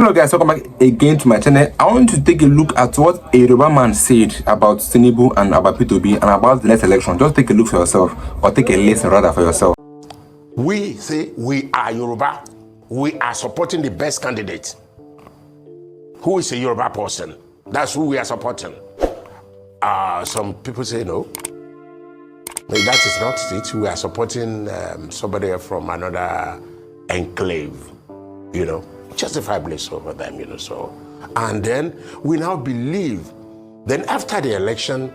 Hello guys, welcome back again to my channel. I want to take a look at what a Yoruba man said about Tinubu and about P2B and about the next election. Just take a look for yourself, or take a listen rather for yourself. We say we are Yoruba. We are supporting the best candidate. Who is a Yoruba person? That's who we are supporting. Some people say no. That is not it. We are supporting somebody from another enclave, you know, justifiably so for them, you know. So, and then we now believe, then after the election,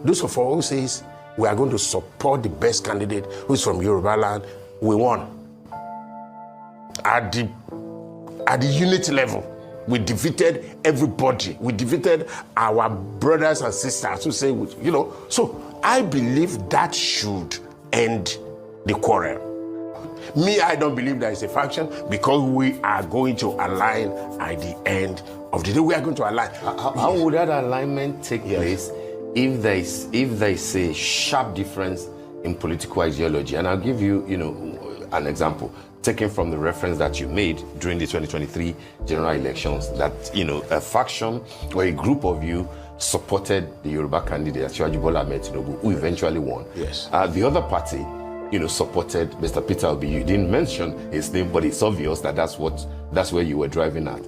those of us who says we are going to support the best candidate who's from Yoruba land, we won. At the unit level, we defeated everybody. We defeated our brothers and sisters who say, you know. So I believe that should end the quarrel. Me, I don't believe there is a faction, because we are going to align at the end of the day. We are going to align. How would that alignment take place if there is a sharp difference in political ideology? And I'll give you, an example, taken from the reference that you made during the 2023 general elections, that, a faction or a group of you supported the Yoruba candidate, Bola Ahmed Tinubu, who eventually won. Yes. The other party, supported Mr. Peter Obi. You didn't mention his name, but it's obvious that that's where you were driving at.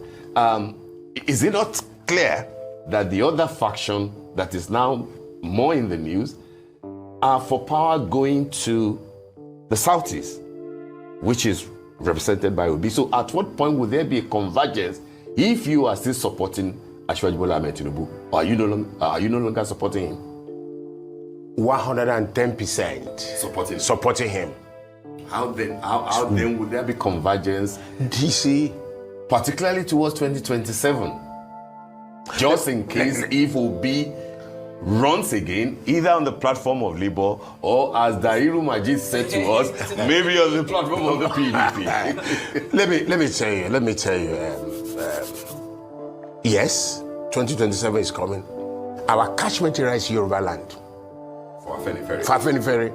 Is it not clear that the other faction that is now more in the news are for power going to the Southeast, which is represented by Obi? So at what point would there be a convergence if you are still supporting Bola Ahmed Tinubu? Or are you no longer supporting him? 110% supporting him. How then would there be convergence? DC, particularly towards 2027, just in case if Obi runs again, either on the platform of Labour or, as Dairu Majid said to us, maybe on the platform of the PDP. let me tell you. Yes, 2027 is coming. Our catchment area is Yoruba land. Fafenifere.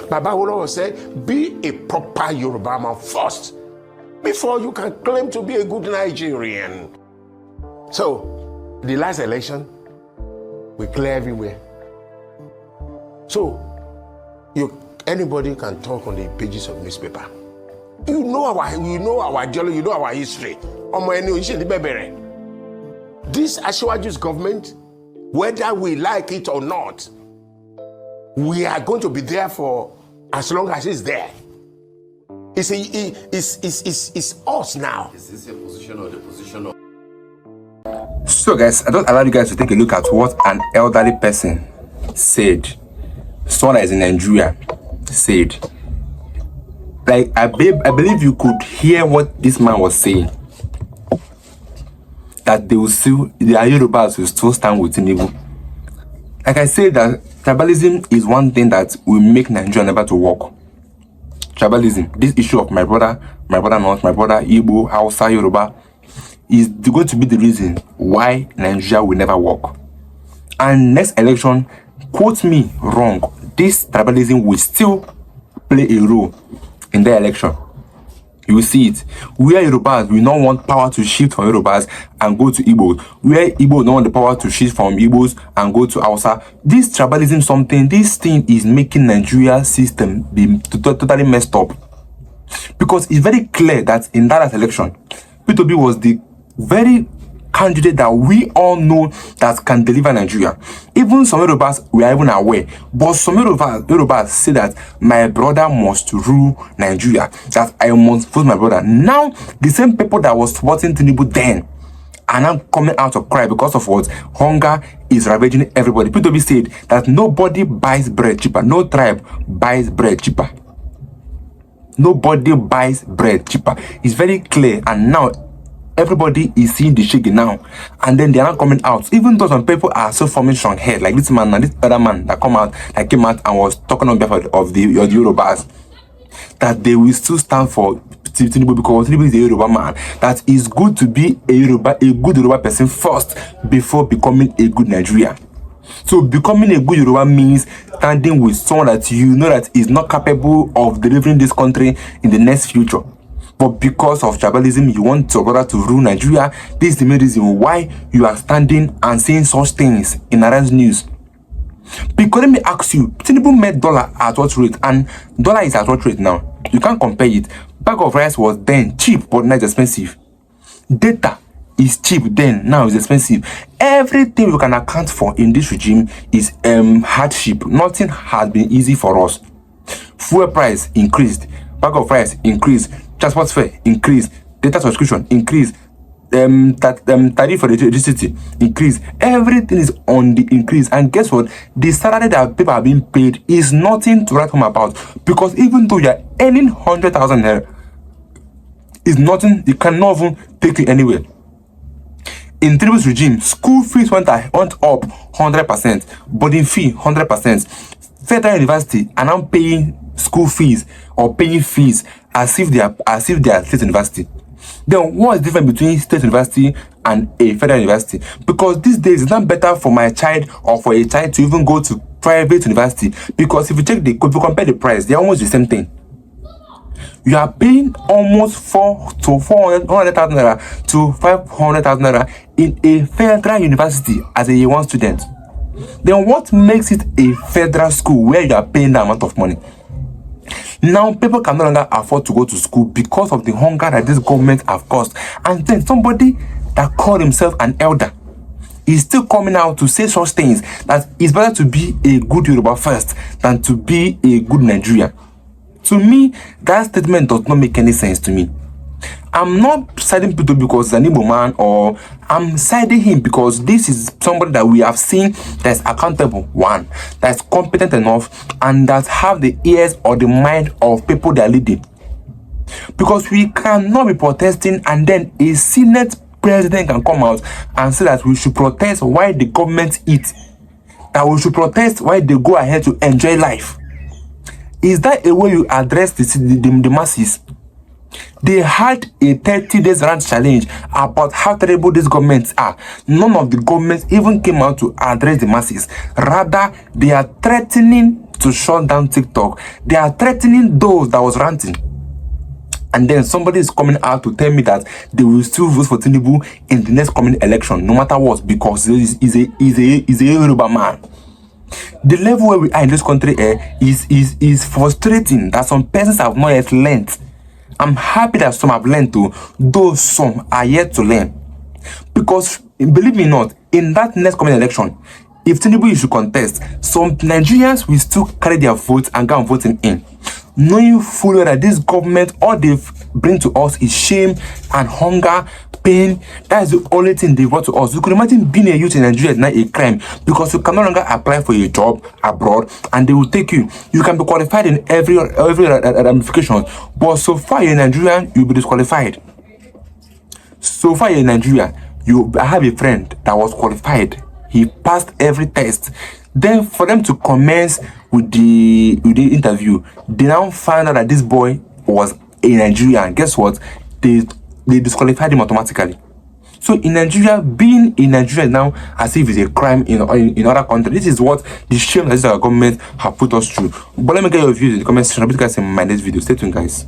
Baba Olowo said, be a proper Yoruba man first before you can claim to be a good Nigerian. So, the last election, we clear everywhere. So, anybody can talk on the pages of newspaper. You know our ideology, you know our history. This Asiwaju's government, whether we like it or not, we are going to be there for as long as it's there. It's us now. Is this a position or the position of? So guys, I don't allow you guys to take a look at what an elderly person said. Someone that is in Nigeria said. Like, I believe you could hear what this man was saying. That the Yorubas will still stand with Tinubu. Like I said, that tribalism is one thing that will make Nigeria never to work. Tribalism, this issue of my brother North, my brother Igbo, Hausa, Yoruba, is going to be the reason why Nigeria will never work. And next election, quote me wrong, this tribalism will still play a role in the election. You will see it. Where Yorubas will not want power to shift from Yorubas and go to Igbos. Where Igbos don't want the power to shift from Igbos and go to Hausa. This tribalism this thing is making Nigeria's system be totally messed up. Because it's very clear that in that election, P2B was the very candidate that we all know that can deliver Nigeria. Even some Yorubas were even aware, but some Yorubas say that my brother must rule Nigeria, that I must vote my brother. Now, the same people that was supporting Tinubu then are now coming out of cry because of what? Hunger is ravaging everybody. P2B said that nobody buys bread cheaper. No tribe buys bread cheaper. Nobody buys bread cheaper. It's very clear, and now everybody is seeing the shaking now, and then they are not coming out. Even though some people are so forming strong head, like this man and this other man that came out and was talking on behalf of the Yorubas, that they will still stand for Tinubu because Tinubu is a Yoruba man. That is good to be a good Yoruba person first before becoming a good Nigerian. So becoming a good Yoruba means standing with someone that you know that is not capable of delivering this country in the next future. but because of tribalism, you want your brother to rule Nigeria. This is the main reason why you are standing and saying such things in Iran's news. Because let me ask you, Tinubu made dollar at what rate, and dollar is at what rate now? You can't compare it. Bag of rice was then cheap, but now it's expensive. Data is cheap then, now it's expensive. Everything we can account for in this regime is hardship. Nothing has been easy for us. Fuel price increased, bag of rice increased, transport fare increased, data subscription increased, tariff for electricity increase. Everything is on the increase, and guess what? The salary that people are being paid is nothing to write home about, because even though you are earning 100,000 naira, it's nothing. You cannot even take you anywhere. In Tinubu's regime, school fees went up 100%, boarding fee 100%. Federal university are now paying school fees or paying fees as if they are state university. Then what is the difference between state university and a federal university? Because these days it's not better for my child or for a child to even go to private university, because if you check if you compare the price, they're almost the same thing. You are paying almost 400,000 naira to 500,000 naira in a federal university as a year one student. Then what makes it a federal school where you are paying that amount of money? Now people can no longer afford to go to school because of the hunger that this government have caused. And then somebody that called himself an elder is still coming out to say such things, that it's better to be a good Yoruba first than to be a good Nigerian. To me, that statement does not make any sense to me. I'm not siding Peter because he's an Igbo man, or I'm siding him because this is somebody that we have seen that's accountable, one, that's competent enough, and that have the ears or the mind of people that are leading. Because we cannot be protesting and then a Senate president can come out and say that we should protest while the government eat, that we should protest while they go ahead to enjoy life. Is that a way you address the masses? They had a 30 days rant challenge about how terrible these governments are. None of the governments even came out to address the masses. Rather, they are threatening to shut down TikTok. They are threatening those that was ranting. And then somebody is coming out to tell me that they will still vote for Tinubu in the next coming election, no matter what, because he's a Yoruba man. The level where we are in this country is frustrating that some persons have not yet learned. I'm happy that some have learned too, though some are yet to learn. Because, believe me not, in that next coming election, if Tinubu is to contest, some Nigerians will still carry their votes and go and vote him in, knowing fully well that this government, all they bring to us is shame and hunger, pain. That is the only thing they brought to us. You could imagine being a youth in Nigeria is not a crime, because you can no longer apply for a job abroad and they will take you. You can be qualified in every ramification, but so far you're in Nigeria, you'll be disqualified. So far you're in Nigeria, I have a friend that was qualified. He passed every test. Then for them to commence with the interview, they now found out that this boy was a Nigerian. Guess what? They disqualified him automatically. So in Nigeria, being in Nigeria now as if it's a crime in other countries. This is what the shame that our government have put us through. But let me get your views in the comment section. I'll be guys in my next video. Stay tuned, guys.